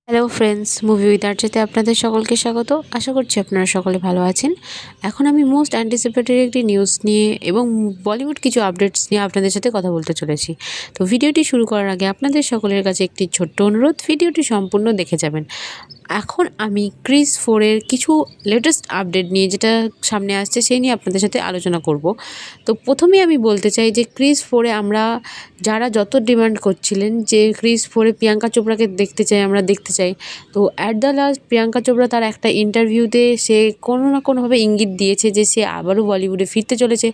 Hello friends, movie with আর্টসেতে আপনাদের সকলকে স্বাগত। আশা করছি আপনারা সকলে ভালো আছেন। এখন আমি মোস্ট অ্যান্টিসিপেটেড একটি নিউজ নিয়ে এবং বলিউড কিছু আপডেটস নিয়ে আপনাদের সাথে কথা বলতে চলেছি। তো ভিডিওটি শুরু করার আগে আপনাদের সকলের কাছে একটি ছোট্ট অনুরোধ, ভিডিওটি সম্পূর্ণ দেখে যাবেন। এখন আমি ক্রিস 4-এর কিছু লেটেস্ট আপডেট নিয়ে যেটা সামনে আসছে সেই নিয়ে আপনাদের সাথে আলোচনা করব। তো প্রথমেই আমি বলতে চাই যে ক্রিস 4-এ আমরা যারা যত ডিমান্ড করছিলেন যে ক্রিস 4-এ প্রিয়াঙ্কা চোপড়াকে দেখতে চাই, আমরা দেখতে চাই। তো at the last Priyanka Chopra তার একটা ইন্টারভিউতে সে কোনো না কোনোভাবে ইঙ্গিত দিয়েছে যে সে আবারও বলিউডে ফিরতে চলেছে।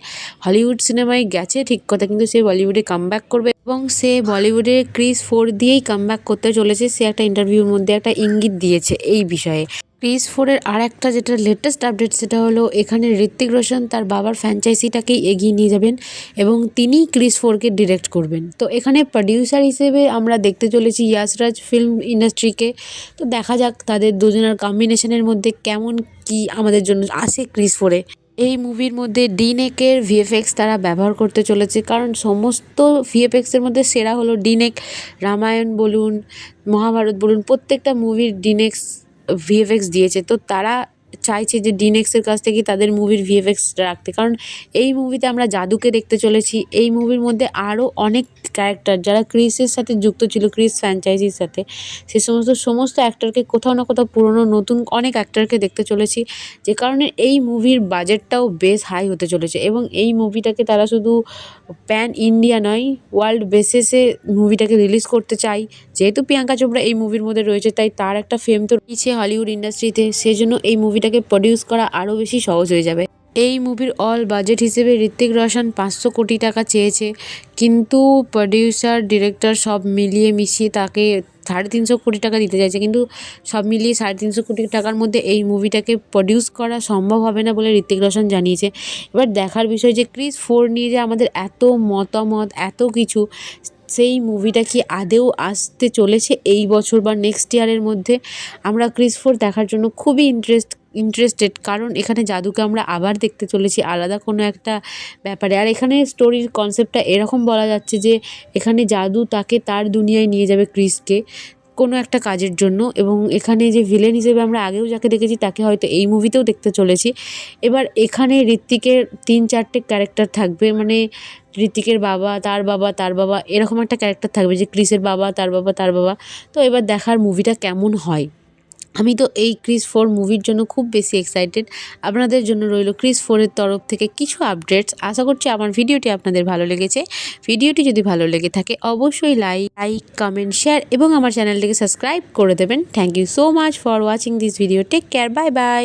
হলিউড সিনেমায় গেছে ঠিক কথা, কিন্তু সে বলিউডে কামব্যাক করবে এবং সে বলিউডে ক্রিস 4 দিয়েই কামব্যাক করতে চলেছে। সে একটা ইন্টারভিউর মধ্যে একটা ইঙ্গিত দিয়েছে এই বিষয়ে। ক্রিস 4-এর আর একটা যেটা লেটেস্ট আপডেট সেটা হলো এখানে ঋত্বিক রোশন তার বাবার ফ্র্যাঞ্চাইজিটাকেই এগিয়ে নিয়ে যাবেন এবং তিনিই ক্রিস 4-কে ডিরেক্ট করবেন। তো এখানে প্রডিউসার হিসেবে আমরা দেখতে চলেছি ইয়াশরাজ ফিল্ম ইন্ডাস্ট্রিকে। তো দেখা যাক তাদের দুজনের কম্বিনেশনের মধ্যে কেমন কি আমাদের জন্য আসে ক্রিস 4-এ। এই মুভির মধ্যে ডিনেকের ভিএফএক্স তারা ব্যবহার করতে চলেছে, কারণ সমস্ত ভিএফএক্সের মধ্যে সেরা হলো ডিনেক। রামায়ণ বলুন, মহাভারত বলুন, প্রত্যেকটা মুভির ডিনেক্স ভিএফএক্স দিয়েছে। তো তারা চাইছে যে ডিনেক্সের কাছ থেকে তাদের মুভির ভিএফএক্স রাখতে, কারণ এই মুভিতে আমরা জাদুকে দেখতে চলেছি। এই মুভির মধ্যে আরও অনেক ক্যারেক্টার যারা ক্রিসের সাথে যুক্ত ছিল, ক্রিস ফ্র্যাঞ্চাইজির সাথে, সে সমস্ত অ্যাক্টরকে কোথাও না কোথাও পুরনো নতুন অনেক অ্যাক্টরকে দেখতে চলেছি, যে কারণে এই মুভির বাজেটটাও বেশ হাই হতে চলেছে এবং এই মুভিটাকে তারা শুধু প্যান ইন্ডিয়া নয়, ওয়ার্ল্ড বেসিসে মুভিটাকে রিলিজ করতে চাই। যেহেতু প্রিয়াঙ্কা চোপড়া এই মুভির মধ্যে রয়েছে তাই তার একটা ফেম তো রয়েছে হলিউড ইন্ডাস্ট্রিতে, সেজন্য এই মুভিটাকে প্রডিউস করা আরও বেশি সহজ হয়ে যাবে। এই মুভির অল বাজেট হিসেবে ঋত্বিক রোশন 500 কোটি টাকা চেয়েছে, কিন্তু প্রডিউসার ডিরেক্টর সব মিলিয়ে মিশিয়ে তাকে 350 কোটি টাকা দিতে চাইছে। কিন্তু সব মিলিয়ে 350 কোটি টাকার মধ্যে এই মুভিটাকে প্রডিউস করা সম্ভব হবে না বলে ঋত্বিক রোশন জানিয়েছে। এবার দেখার বিষয় যে ক্রিস 4 নিয়ে যে আমাদের এত মতামত, এত কিছু, সেই মুভিটা কি আদৌ আসতে চলেছে এই বছর বা নেক্সট ইয়ারের মধ্যে? আমরা ক্রিস 4 দেখার জন্য খুবই ইন্টারেস্টেড, কারণ এখানে জাদুকে আমরা আবার দেখতে চলেছি আলাদা কোনো একটা ব্যাপারে। আর এখানে স্টোরির কনসেপ্টটা এরকম বলা যাচ্ছে যে এখানে জাদু তাকে তার দুনিয়ায় নিয়ে যাবে ক্রিসকে কোনো একটা কাজের জন্য, এবং এখানে যে ভিলেন হিসেবে আমরা আগেও যাকে দেখেছি তাকে হয়তো এই মুভিতেও দেখতে চলেছি। এবার এখানে ঋত্বিকের 3-4টে ক্যারেক্টার থাকবে, মানে ঋত্বিকের বাবা, তার বাবা, তার বাবা, এরকম একটা ক্যারেক্টার থাকবে যে ক্রিসের বাবা, তার বাবা, তার বাবা। তো এবার দেখার মুভিটা কেমন হয়। আমি তো এই ক্রিস 4 মুভির জন্য খুব বেশি এক্সাইটেড। আপনাদের জন্য রইল ক্রিস 4-এর তরফ থেকে কিছু আপডেটস। আশা করছি আমার ভিডিওটি আপনাদের ভালো লেগেছে। ভিডিওটি যদি ভালো লেগে থাকে অবশ্যই লাইক, কমেন্ট, শেয়ার এবং আমার চ্যানেলটিকে সাবস্ক্রাইব করে দেবেন। Thank you so much for watching this video. Take care, bye by.